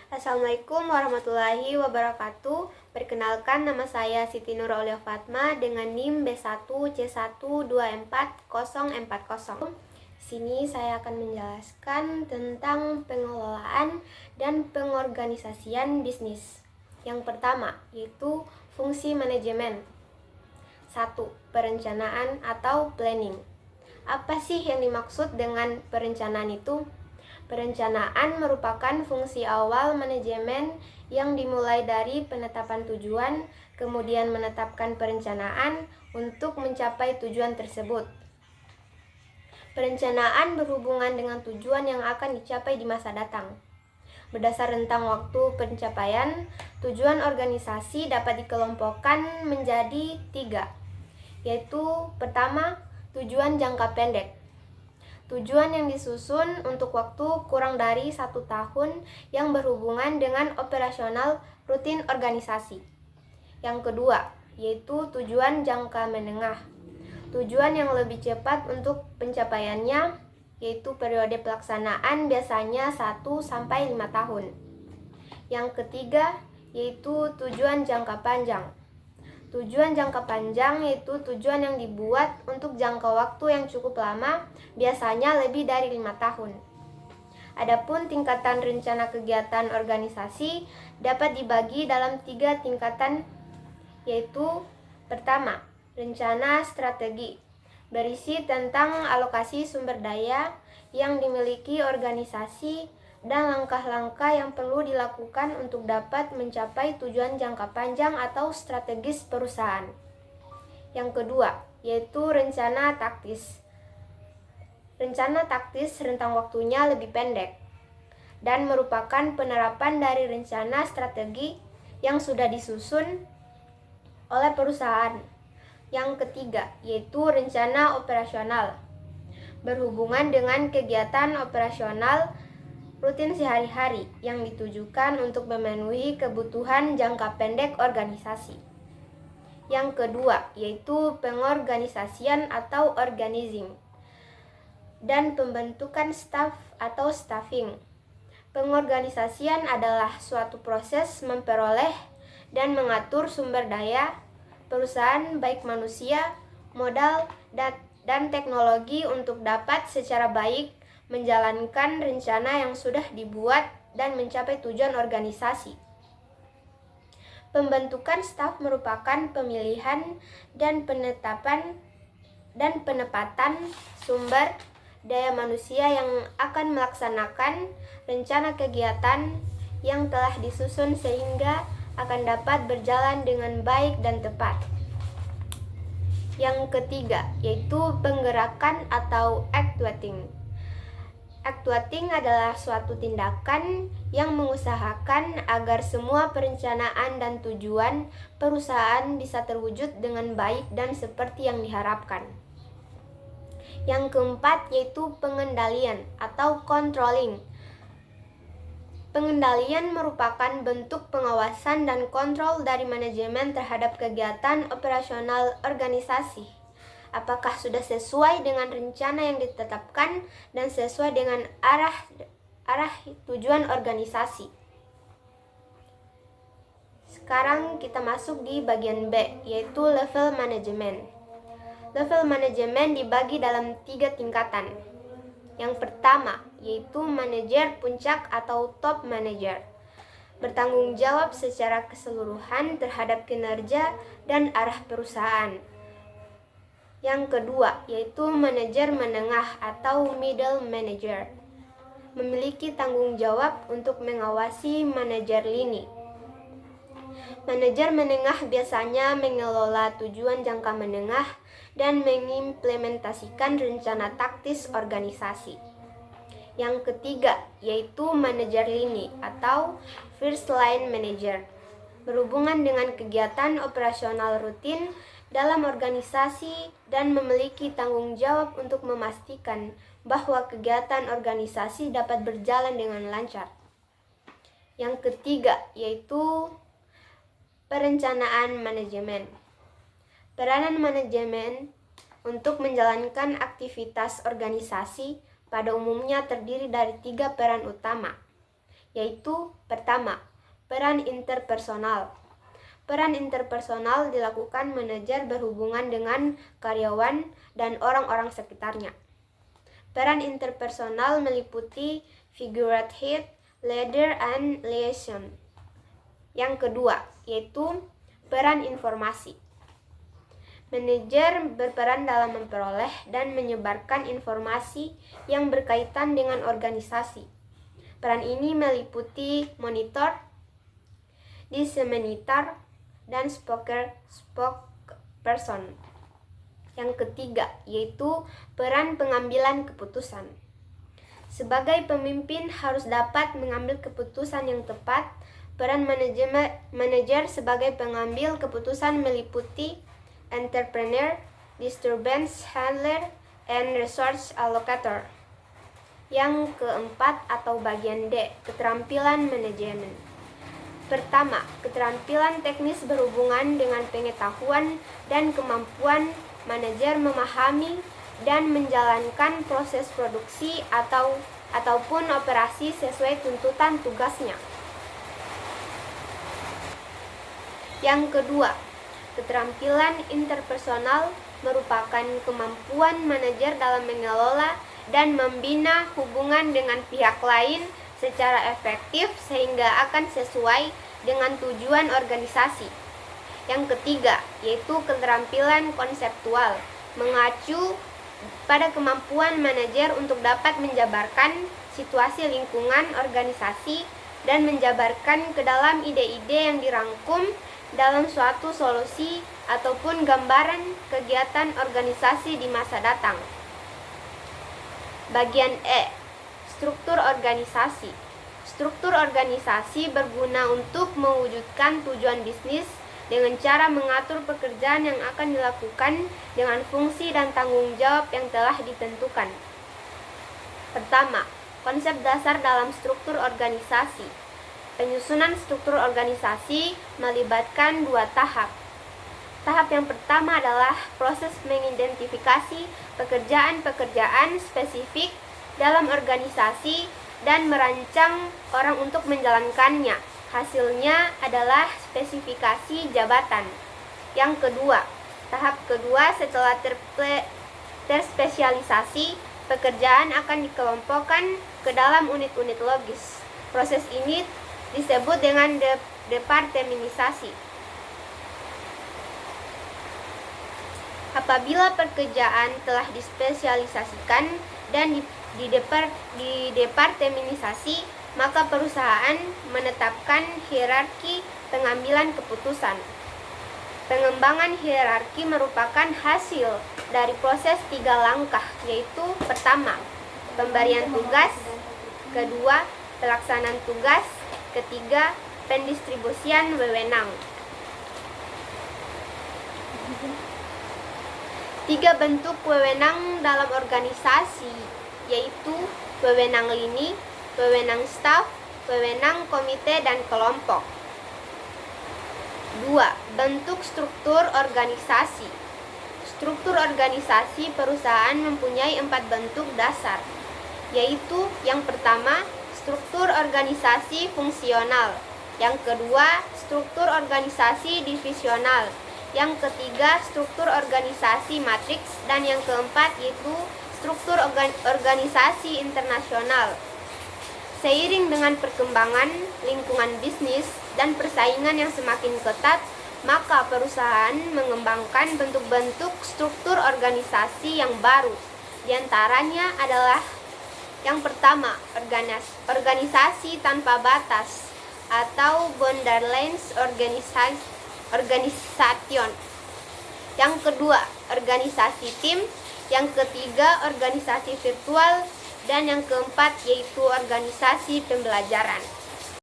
Assalamualaikum warahmatullahi wabarakatuh. Perkenalkan, nama saya Siti Nur Aulia Fatma dengan NIM B1C124040. Sini saya akan menjelaskan tentang pengelolaan dan pengorganisasian bisnis. Yang pertama, yaitu fungsi manajemen. 1. Perencanaan atau planning. Apa sih yang dimaksud dengan perencanaan itu? Perencanaan merupakan fungsi awal manajemen yang dimulai dari penetapan tujuan, kemudian menetapkan perencanaan untuk mencapai tujuan tersebut. Perencanaan berhubungan dengan tujuan yang akan dicapai di masa datang. Berdasar rentang waktu pencapaian, tujuan organisasi dapat dikelompokkan menjadi 3, yaitu pertama, tujuan jangka pendek. Tujuan yang disusun untuk waktu kurang dari 1 tahun yang berhubungan dengan operasional rutin organisasi. Yang kedua, yaitu tujuan jangka menengah. Tujuan yang lebih cepat untuk pencapaiannya, yaitu periode pelaksanaan biasanya 1-5 tahun. Yang ketiga, yaitu tujuan jangka panjang. Tujuan jangka panjang yaitu tujuan yang dibuat untuk jangka waktu yang cukup lama, biasanya lebih dari 5 tahun. Adapun tingkatan rencana kegiatan organisasi dapat dibagi dalam 3 tingkatan, yaitu pertama, rencana strategi, berisi tentang alokasi sumber daya yang dimiliki organisasi dan langkah-langkah yang perlu dilakukan untuk dapat mencapai tujuan jangka panjang atau strategis perusahaan. Yang kedua, yaitu rencana taktis. Rencana taktis rentang waktunya lebih pendek dan merupakan penerapan dari rencana strategi yang sudah disusun oleh perusahaan. Yang ketiga, yaitu rencana operasional, berhubungan dengan kegiatan operasional rutin sehari-hari yang ditujukan untuk memenuhi kebutuhan jangka pendek organisasi. Yang kedua, yaitu pengorganisasian atau organizing dan pembentukan staf atau staffing. Pengorganisasian adalah suatu proses memperoleh dan mengatur sumber daya perusahaan, baik manusia, modal, dan teknologi untuk dapat secara baik menjalankan rencana yang sudah dibuat dan mencapai tujuan organisasi. Pembentukan staf merupakan pemilihan dan penempatan sumber daya manusia yang akan melaksanakan rencana kegiatan yang telah disusun sehingga akan dapat berjalan dengan baik dan tepat. Yang ketiga, yaitu penggerakan atau actuating. Actuating adalah suatu tindakan yang mengusahakan agar semua perencanaan dan tujuan perusahaan bisa terwujud dengan baik dan seperti yang diharapkan. Yang keempat, yaitu pengendalian atau controlling. Pengendalian merupakan bentuk pengawasan dan kontrol dari manajemen terhadap kegiatan operasional organisasi. Apakah sudah sesuai dengan rencana yang ditetapkan dan sesuai dengan arah tujuan organisasi. Sekarang kita masuk di bagian B, yaitu level manajemen. Level manajemen dibagi dalam 3 tingkatan. Yang pertama, yaitu manajer puncak atau top manager, bertanggung jawab secara keseluruhan terhadap kinerja dan arah perusahaan. Yang kedua, yaitu manajer menengah atau middle manager, memiliki tanggung jawab untuk mengawasi manajer lini. Manajer menengah biasanya mengelola tujuan jangka menengah dan mengimplementasikan rencana taktis organisasi. Yang ketiga, yaitu manajer lini atau first line manager, berhubungan dengan kegiatan operasional rutin dalam organisasi dan memiliki tanggung jawab untuk memastikan bahwa kegiatan organisasi dapat berjalan dengan lancar. Yang ketiga, yaitu perencanaan manajemen. Peranan manajemen untuk menjalankan aktivitas organisasi pada umumnya terdiri dari 3 peran utama, yaitu pertama, peran interpersonal. Peran interpersonal dilakukan manajer berhubungan dengan karyawan dan orang-orang sekitarnya. Peran interpersonal meliputi figurative, leader, and liaison. Yang kedua, yaitu peran informasi. Manajer berperan dalam memperoleh dan menyebarkan informasi yang berkaitan dengan organisasi. Peran ini meliputi monitor, disseminator, dan spokesperson. Yang ketiga, yaitu peran pengambilan keputusan. Sebagai pemimpin harus dapat mengambil keputusan yang tepat. Peran manajer sebagai pengambil keputusan meliputi entrepreneur, disturbance handler, and resource allocator. Yang keempat atau bagian D, keterampilan manajemen. Pertama, keterampilan teknis berhubungan dengan pengetahuan dan kemampuan manajer memahami dan menjalankan proses produksi ataupun operasi sesuai tuntutan tugasnya. Yang kedua, keterampilan interpersonal merupakan kemampuan manajer dalam mengelola dan membina hubungan dengan pihak lain secara efektif sehingga akan sesuai dengan tujuan organisasi. Yang ketiga, yaitu keterampilan konseptual, mengacu pada kemampuan manajer untuk dapat menjabarkan situasi lingkungan organisasi dan menjabarkan ke dalam ide-ide yang dirangkum dalam suatu solusi ataupun gambaran kegiatan organisasi di masa datang. Bagian E, struktur organisasi. Struktur organisasi berguna untuk mewujudkan tujuan bisnis dengan cara mengatur pekerjaan yang akan dilakukan dengan fungsi dan tanggung jawab yang telah ditentukan. Pertama, konsep dasar dalam struktur organisasi. Penyusunan struktur organisasi melibatkan 2 tahap. Tahap yang pertama adalah proses mengidentifikasi pekerjaan-pekerjaan spesifik dalam organisasi dan merancang orang untuk menjalankannya. Hasilnya adalah spesifikasi jabatan. Yang kedua, tahap kedua setelah terspesialisasi, pekerjaan akan dikelompokkan ke dalam unit-unit logis. Proses ini disebut dengan departemenisasi. Apabila pekerjaan telah dispesialisasikan dan didepartemenisasi, maka perusahaan menetapkan hierarki pengambilan keputusan. Pengembangan hierarki merupakan hasil dari proses 3 langkah, yaitu pertama, pemberian tugas, kedua, pelaksanaan tugas, ketiga, pendistribusian wewenang. 3 bentuk wewenang dalam organisasi, yaitu wewenang lini, wewenang staf, wewenang komite dan kelompok. 2. Bentuk struktur organisasi. Struktur organisasi perusahaan mempunyai 4 bentuk dasar, yaitu yang pertama, struktur organisasi fungsional. Yang kedua, struktur organisasi divisional. Yang ketiga, struktur organisasi matriks. Dan yang keempat, yaitu struktur organisasi internasional. Seiring dengan perkembangan lingkungan bisnis dan persaingan yang semakin ketat, maka perusahaan mengembangkan bentuk-bentuk struktur organisasi yang baru. Di antaranya adalah yang pertama, organisasi tanpa batas atau borderless organisation. Yang kedua, organisasi tim. Yang ketiga, organisasi virtual. Dan yang keempat, yaitu organisasi pembelajaran.